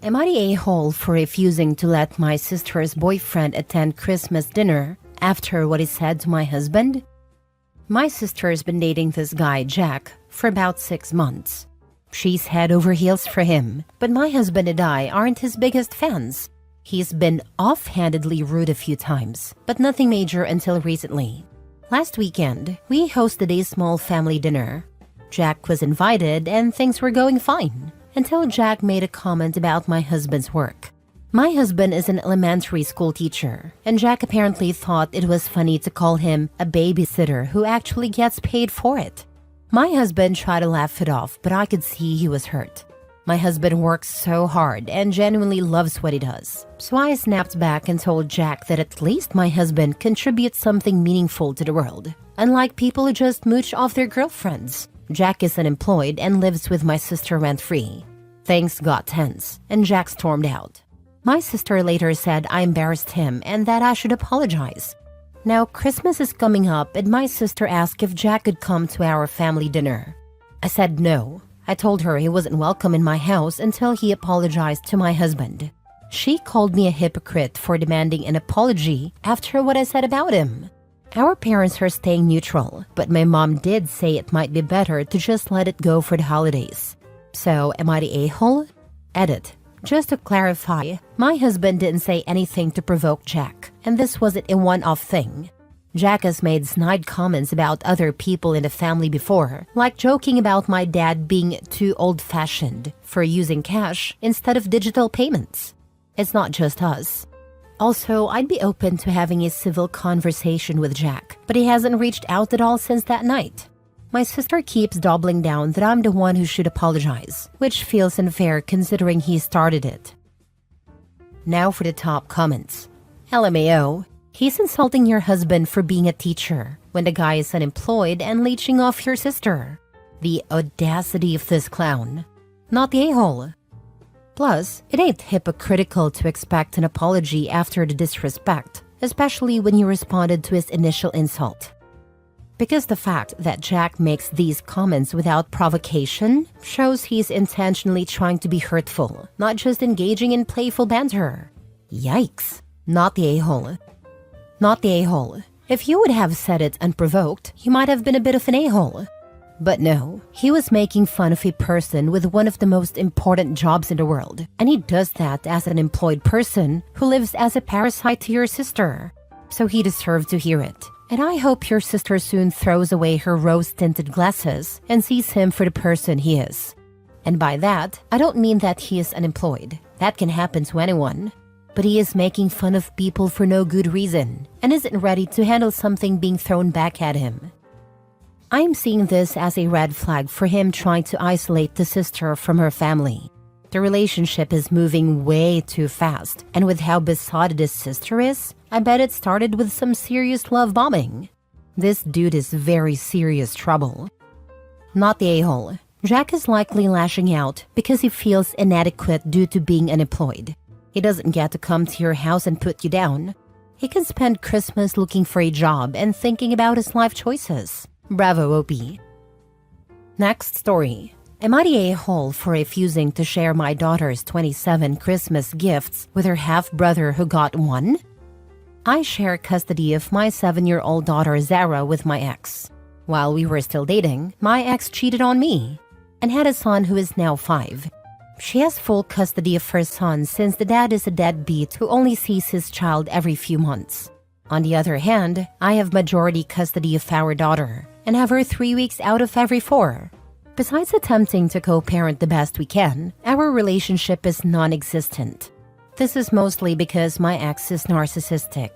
Am I the a-hole for refusing to let my sister's boyfriend attend Christmas dinner after what he said to my husband? My sister's been dating this guy, Jack, for about 6 months. She's head over heels for him, but my husband and I aren't his biggest fans. He's been offhandedly rude a few times, but nothing major until recently. Last weekend, we hosted a small family dinner. Jack was invited and things were going fine, until Jack made a comment about my husband's work. My husband is an elementary school teacher, and Jack apparently thought it was funny to call him a babysitter who actually gets paid for it. My husband tried to laugh it off, but I could see he was hurt. My husband works so hard and genuinely loves what he does. So I snapped back and told Jack that at least my husband contributes something meaningful to the world, unlike people who just mooch off their girlfriends. Jack is unemployed and lives with my sister rent-free. Things got tense, and Jack stormed out. My sister later said I embarrassed him and that I should apologize. Now Christmas is coming up and my sister asked if Jack could come to our family dinner. I said no. I told her he wasn't welcome in my house until he apologized to my husband. She called me a hypocrite for demanding an apology after what I said about him. Our parents are staying neutral, but my mom did say it might be better to just let it go for the holidays. So, am I the a-hole? Edit. Just to clarify, my husband didn't say anything to provoke Jack, and this wasn't a one-off thing. Jack has made snide comments about other people in the family before, like joking about my dad being too old-fashioned for using cash instead of digital payments. It's not just us. Also, I'd be open to having a civil conversation with Jack, but he hasn't reached out at all since that night. My sister keeps doubling down that I'm the one who should apologize, which feels unfair considering he started it. Now for the top comments. LMAO. He's insulting your husband for being a teacher when the guy is unemployed and leeching off your sister. The audacity of this clown. Not the a-hole. Plus, it ain't hypocritical to expect an apology after the disrespect, especially when you responded to his initial insult. Because the fact that Jack makes these comments without provocation shows he's intentionally trying to be hurtful, not just engaging in playful banter. Yikes. Not the a-hole. Not the a-hole. If you would have said it unprovoked, you might have been a bit of an a-hole. But no, he was making fun of a person with one of the most important jobs in the world, and he does that as an employed person who lives as a parasite to your sister. So he deserved to hear it. And I hope your sister soon throws away her rose-tinted glasses and sees him for the person he is. And by that, I don't mean that he is unemployed. That can happen to anyone. But he is making fun of people for no good reason and isn't ready to handle something being thrown back at him. I am seeing this as a red flag for him trying to isolate the sister from her family. The relationship is moving way too fast, and with how besotted his sister is, I bet it started with some serious love bombing. This dude is very serious trouble. Not the a-hole. Jack is likely lashing out because he feels inadequate due to being unemployed. He doesn't get to come to your house and put you down. He can spend Christmas looking for a job and thinking about his life choices. Bravo, OP. Next story. Am I the a-hole for refusing to share my daughter's 27 Christmas gifts with her half-brother who got one? I share custody of my 7-year-old daughter Zara with my ex. While we were still dating, my ex cheated on me and had a son who is now 5. She has full custody of her son since the dad is a deadbeat who only sees his child every few months. On the other hand, I have majority custody of our daughter and have her 3 weeks out of every 4. Besides attempting to co-parent the best we can, our relationship is non-existent. This is mostly because my ex is narcissistic.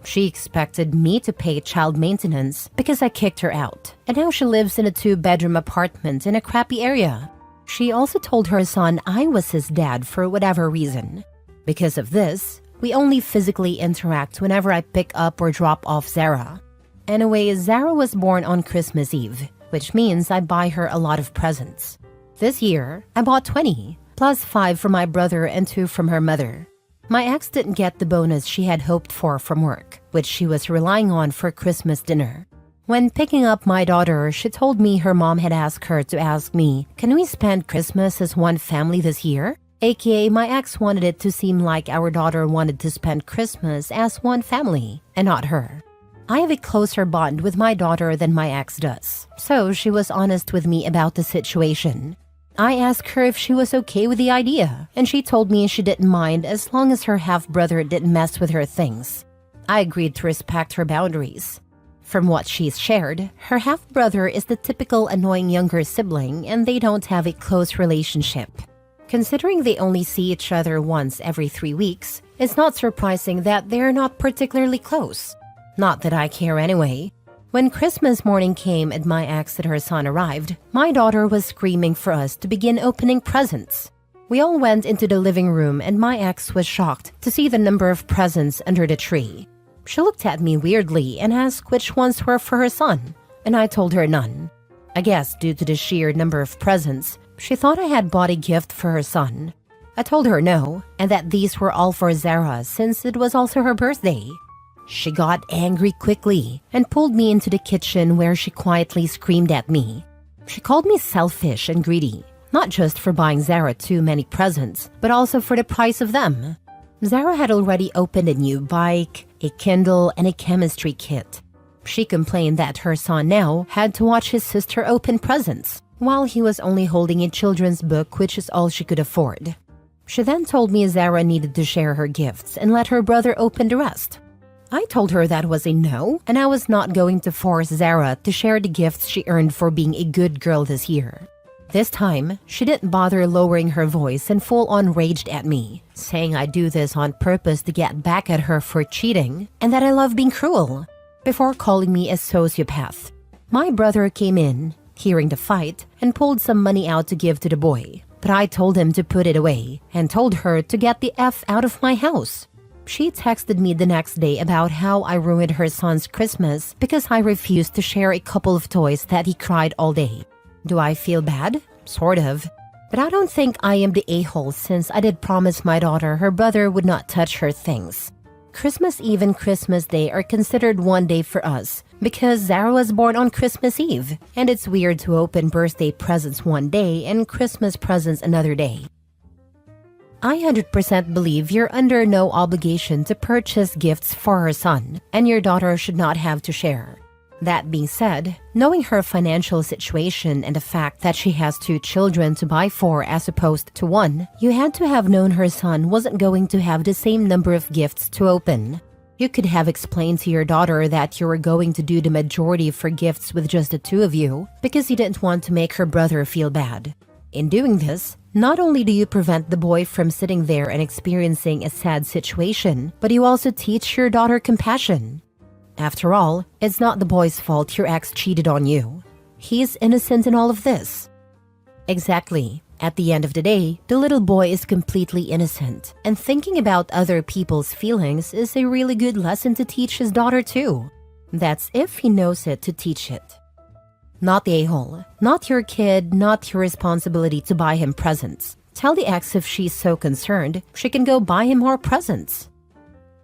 She expected me to pay child maintenance because I kicked her out, and now she lives in a 2-bedroom apartment in a crappy area. She also told her son I was his dad for whatever reason. Because of this, we only physically interact whenever I pick up or drop off Zara. Anyway, Zara was born on Christmas Eve, which means I buy her a lot of presents. This year, I bought 20, plus 5 from my brother and 2 from her mother. My ex didn't get the bonus she had hoped for from work, which she was relying on for Christmas dinner. When picking up my daughter, she told me her mom had asked her to ask me, "Can we spend Christmas as one family this year?" aka my ex wanted it to seem like our daughter wanted to spend Christmas as one family, and not her. I have a closer bond with my daughter than my ex does, so she was honest with me about the situation. I asked her if she was okay with the idea, and she told me she didn't mind as long as her half-brother didn't mess with her things. I agreed to respect her boundaries. From what she's shared, her half-brother is the typical annoying younger sibling and they don't have a close relationship. Considering they only see each other once every 3 weeks, it's not surprising that they're not particularly close. Not that I care anyway. When Christmas morning came and my ex and her son arrived, my daughter was screaming for us to begin opening presents. We all went into the living room and my ex was shocked to see the number of presents under the tree. She looked at me weirdly and asked which ones were for her son, and I told her none. I guess due to the sheer number of presents, she thought I had bought a gift for her son. I told her no, and that these were all for Zara since it was also her birthday. She got angry quickly and pulled me into the kitchen where she quietly screamed at me. She called me selfish and greedy, not just for buying Zara too many presents, but also for the price of them. Zara had already opened a new bike, a Kindle, and a chemistry kit. She complained that her son now had to watch his sister open presents, while he was only holding a children's book, which is all she could afford. She then told me Zara needed to share her gifts and let her brother open the rest. I told her that was a no, and I was not going to force Zara to share the gifts she earned for being a good girl this year. This time, she didn't bother lowering her voice and full-on raged at me, saying I do this on purpose to get back at her for cheating and that I love being cruel, before calling me a sociopath. My brother came in, hearing the fight, and pulled some money out to give to the boy, but I told him to put it away and told her to get the F out of my house. She texted me the next day about how I ruined her son's Christmas because I refused to share a couple of toys that he cried all day. Do I feel bad? Sort of. But I don't think I am the a-hole since I did promise my daughter her brother would not touch her things. Christmas Eve and Christmas Day are considered one day for us because Zara was born on Christmas Eve, and it's weird to open birthday presents one day and Christmas presents another day. I 100% believe you're under no obligation to purchase gifts for her son, and your daughter should not have to share. That being said, knowing her financial situation and the fact that she has 2 children to buy for as opposed to 1, you had to have known her son wasn't going to have the same number of gifts to open. You could have explained to your daughter that you were going to do the majority for gifts with just the 2 of you because you didn't want to make her brother feel bad. In doing this, not only do you prevent the boy from sitting there and experiencing a sad situation, but you also teach your daughter compassion. After all, it's not the boy's fault your ex cheated on you. He is innocent in all of this. Exactly. At the end of the day, the little boy is completely innocent, and thinking about other people's feelings is a really good lesson to teach his daughter too. That's if he knows it to teach it. Not the a-hole. Not your kid, not your responsibility to buy him presents. Tell the ex if she's so concerned, she can go buy him more presents.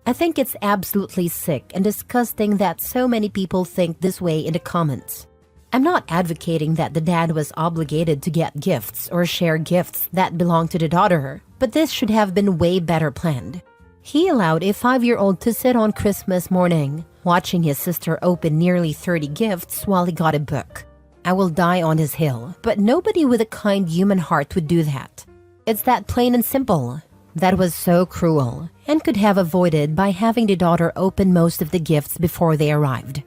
I think it's absolutely sick and disgusting that so many people think this way in the comments. I'm not advocating that the dad was obligated to get gifts or share gifts that belong to the daughter, but this should have been way better planned. He allowed a 5-year-old to sit on Christmas morning, watching his sister open nearly 30 gifts while he got a book. I will die on his hill, but nobody with a kind human heart would do that. It's that plain and simple. That was so cruel, and could have avoided by having the daughter open most of the gifts before they arrived.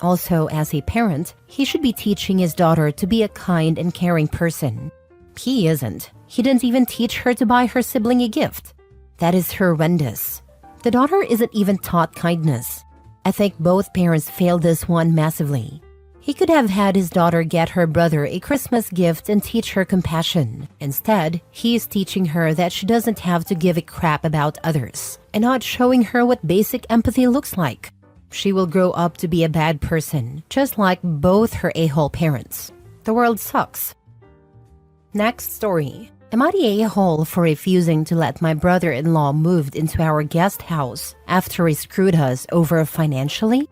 Also, as a parent, he should be teaching his daughter to be a kind and caring person. He isn't. He didn't even teach her to buy her sibling a gift. That is horrendous. The daughter isn't even taught kindness. I think both parents failed this one massively. He could have had his daughter get her brother a Christmas gift and teach her compassion. Instead, he is teaching her that she doesn't have to give a crap about others, and not showing her what basic empathy looks like. She will grow up to be a bad person, just like both her a-hole parents. The world sucks. Next story. Am I the a-hole for refusing to let my brother-in-law move into our guest house after he screwed us over financially?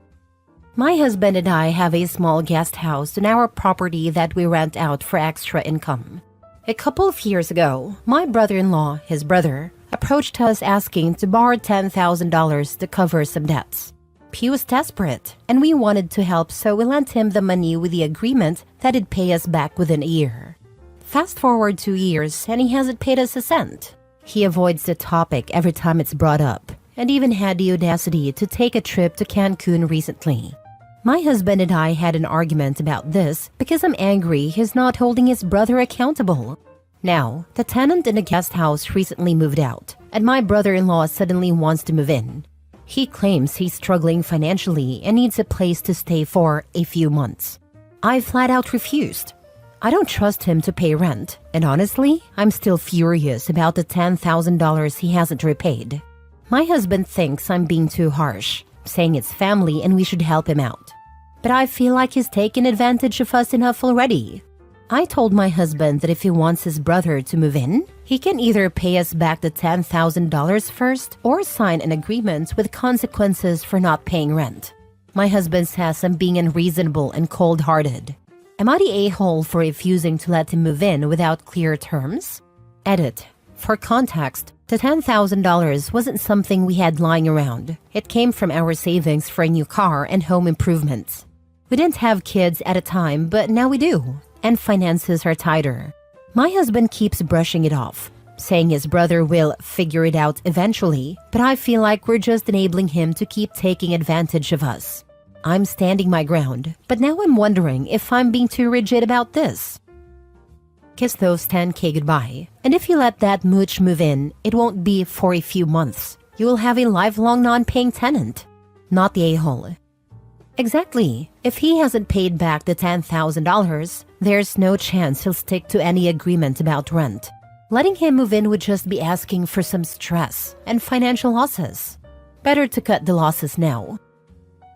My husband and I have a small guest house on our property that we rent out for extra income. A couple of years ago, my brother-in-law, his brother, approached us asking to borrow $10,000 to cover some debts. He was desperate, and we wanted to help, so we lent him the money with the agreement that he'd pay us back within a year. Fast forward 2 years, and he hasn't paid us a cent. He avoids the topic every time it's brought up, and even had the audacity to take a trip to Cancun recently. My husband and I had an argument about this because I'm angry he's not holding his brother accountable. Now, the tenant in the guest house recently moved out, and my brother-in-law suddenly wants to move in. He claims he's struggling financially and needs a place to stay for a few months. I flat out refused. I don't trust him to pay rent, and honestly, I'm still furious about the $10,000 he hasn't repaid. My husband thinks I'm being too harsh, saying it's family and we should help him out. But I feel like he's taken advantage of us enough already. I told my husband that if he wants his brother to move in, he can either pay us back the $10,000 first or sign an agreement with consequences for not paying rent. My husband says I'm being unreasonable and cold-hearted. Am I the a-hole for refusing to let him move in without clear terms? Edit. For context, the $10,000 wasn't something we had lying around. It came from our savings for a new car and home improvements. We didn't have kids at a time, but now we do, and finances are tighter. My husband keeps brushing it off, saying his brother will figure it out eventually, but I feel like we're just enabling him to keep taking advantage of us. I'm standing my ground, but now I'm wondering if I'm being too rigid about this. Kiss those $10K goodbye, and if you let that mooch move in, it won't be for a few months. You will have a lifelong non-paying tenant. Not the a-hole. Exactly. If he hasn't paid back the $10,000, there's no chance he'll stick to any agreement about rent. Letting him move in would just be asking for some stress and financial losses. Better to cut the losses now.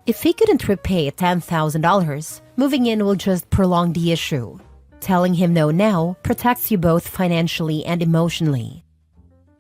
If he couldn't repay $10,000, moving in will just prolong the issue. Telling him no now protects you both financially and emotionally.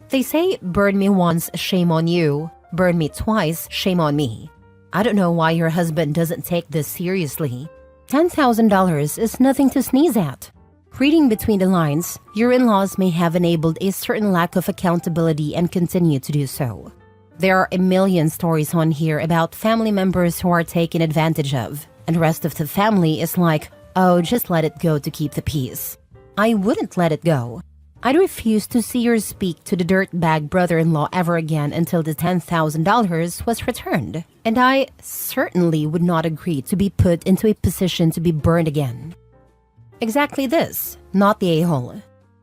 They say, burn me once, shame on you. Burn me twice, shame on me. I don't know why your husband doesn't take this seriously. $10,000 is nothing to sneeze at. Reading between the lines, your in-laws may have enabled a certain lack of accountability and continue to do so. There are a million stories on here about family members who are taken advantage of, and the rest of the family is like, oh, just let it go to keep the peace. I wouldn't let it go. I'd refuse to see or speak to the dirtbag brother-in-law ever again until the $10,000 was returned, and I certainly would not agree to be put into a position to be burned again. Exactly this, not the a-hole.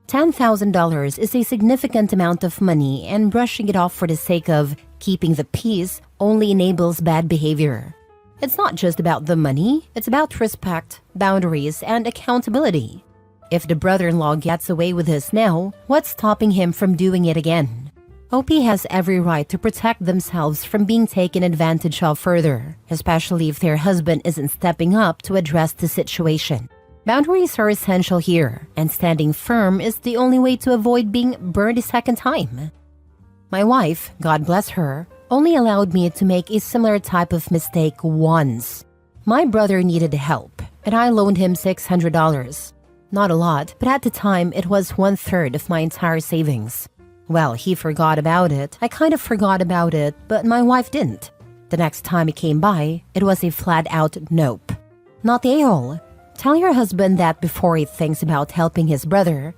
$10,000 is a significant amount of money, and brushing it off for the sake of keeping the peace only enables bad behavior. It's not just about the money, it's about respect, boundaries, and accountability. If the brother-in-law gets away with this now, what's stopping him from doing it again? OP has every right to protect themselves from being taken advantage of further, especially if their husband isn't stepping up to address the situation. Boundaries are essential here, and standing firm is the only way to avoid being burned a second time. My wife, God bless her, only allowed me to make a similar type of mistake once. My brother needed help, and I loaned him $600. Not a lot, but at the time it was 1/3 of my entire savings. Well, he forgot about it. I kind of forgot about it, but my wife didn't. The next time he came by, it was a flat-out nope. Not the a-hole. Tell your husband that before he thinks about helping his brother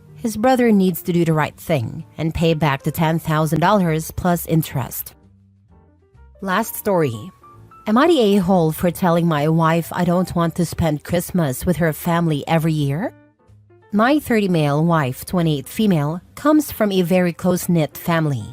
needs to do the right thing and pay back the $10,000 plus interest. Last story. Am I the a-hole for telling my wife I don't want to spend Christmas with her family every year? My 30 male wife, 28 female, comes from a very close-knit family.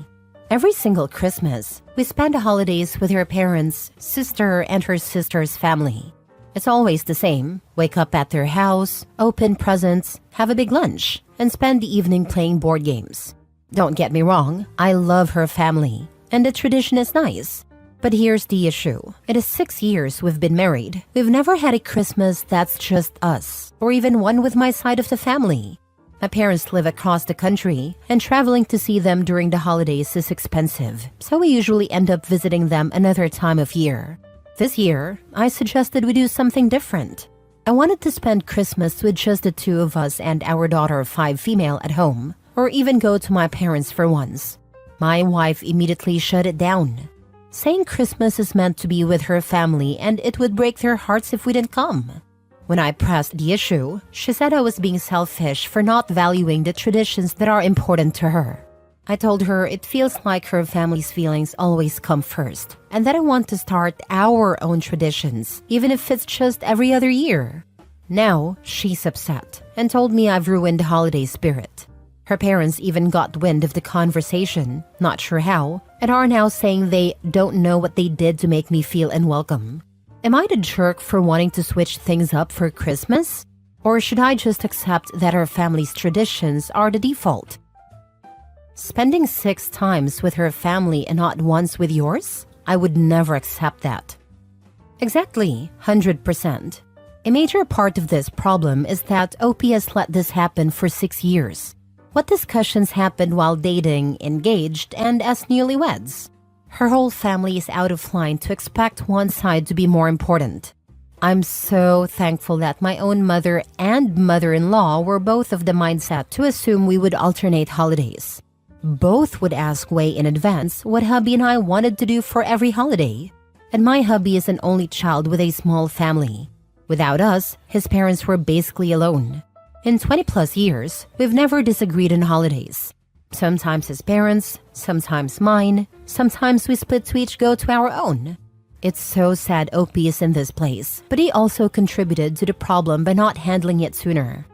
Every single Christmas, we spend the holidays with her parents, sister, and her sister's family. It's always the same. Wake up at their house, open presents, have a big lunch, and spend the evening playing board games. Don't get me wrong, I love her family, and the tradition is nice. But here's the issue. In the 6 years we've been married, we've never had a Christmas that's just us, or even one with my side of the family. My parents live across the country, and traveling to see them during the holidays is expensive, so we usually end up visiting them another time of year. This year, I suggested we do something different. I wanted to spend Christmas with just the two of us and our daughter 5 female at home, or even go to my parents for once. My wife immediately shut it down, saying Christmas is meant to be with her family and it would break their hearts if we didn't come. When I pressed the issue, she said I was being selfish for not valuing the traditions that are important to her. I told her it feels like her family's feelings always come first, and that I want to start our own traditions, even if it's just every other year. Now, she's upset and told me I've ruined the holiday spirit. Her parents even got wind of the conversation, not sure how, and are now saying they don't know what they did to make me feel unwelcome. Am I the jerk for wanting to switch things up for Christmas? Or should I just accept that our family's traditions are the default? Spending 6 times with her family and not once with yours? I would never accept that. Exactly, 100%. A major part of this problem is that OP has let this happen for 6 years. What discussions happened while dating, engaged, and as newlyweds? Her whole family is out of line to expect one side to be more important. I'm so thankful that my own mother and mother-in-law were both of the mindset to assume we would alternate holidays. Both would ask way in advance what hubby and I wanted to do for every holiday. And my hubby is an only child with a small family. Without us, his parents were basically alone. In 20 plus years, we've never disagreed on holidays. Sometimes his parents, sometimes mine, sometimes we split to each go to our own. It's so sad OP is in this place, but he also contributed to the problem by not handling it sooner.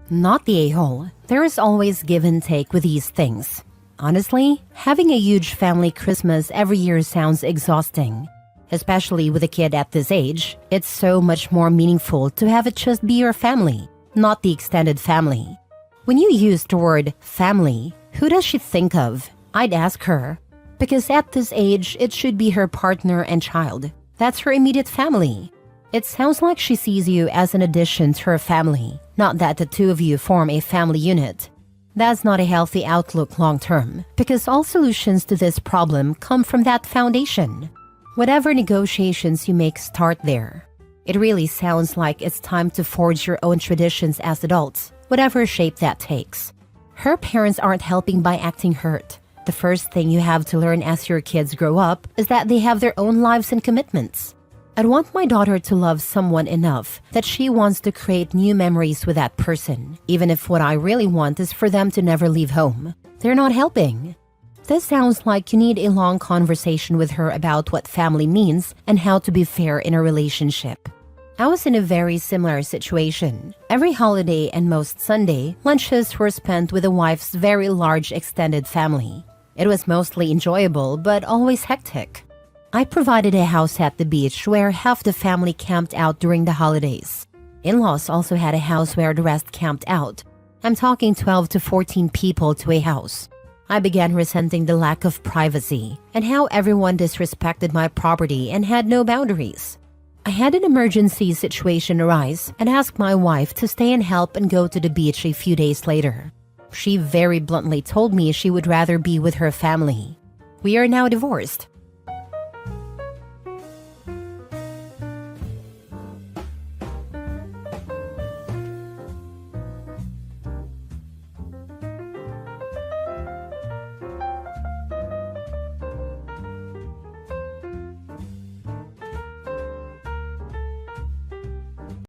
Not the a-hole. There is always give and take with these things. Honestly, having a huge family Christmas every year sounds exhausting. Especially with a kid at this age, it's so much more meaningful to have it just be your family, not the extended family. When you use the word family, who does she think of? I'd ask her. Because at this age, it should be her partner and child. That's her immediate family. It sounds like she sees you as an addition to her family, not that the two of you form a family unit. That's not a healthy outlook long term, because all solutions to this problem come from that foundation. Whatever negotiations you make start there. It really sounds like it's time to forge your own traditions as adults, whatever shape that takes. Her parents aren't helping by acting hurt. The first thing you have to learn as your kids grow up is that they have their own lives and commitments. I'd want my daughter to love someone enough that she wants to create new memories with that person, even if what I really want is for them to never leave home. They're not helping. This sounds like you need a long conversation with her about what family means and how to be fair in a relationship. I was in a very similar situation. Every holiday and most Sunday, lunches were spent with the wife's very large extended family. It was mostly enjoyable, but always hectic. I provided a house at the beach where half the family camped out during the holidays. In-laws also had a house where the rest camped out. I'm talking 12 to 14 people to a house. I began resenting the lack of privacy and how everyone disrespected my property and had no boundaries. I had an emergency situation arise and asked my wife to stay and help and go to the beach a few days later. She very bluntly told me she would rather be with her family. We are now divorced.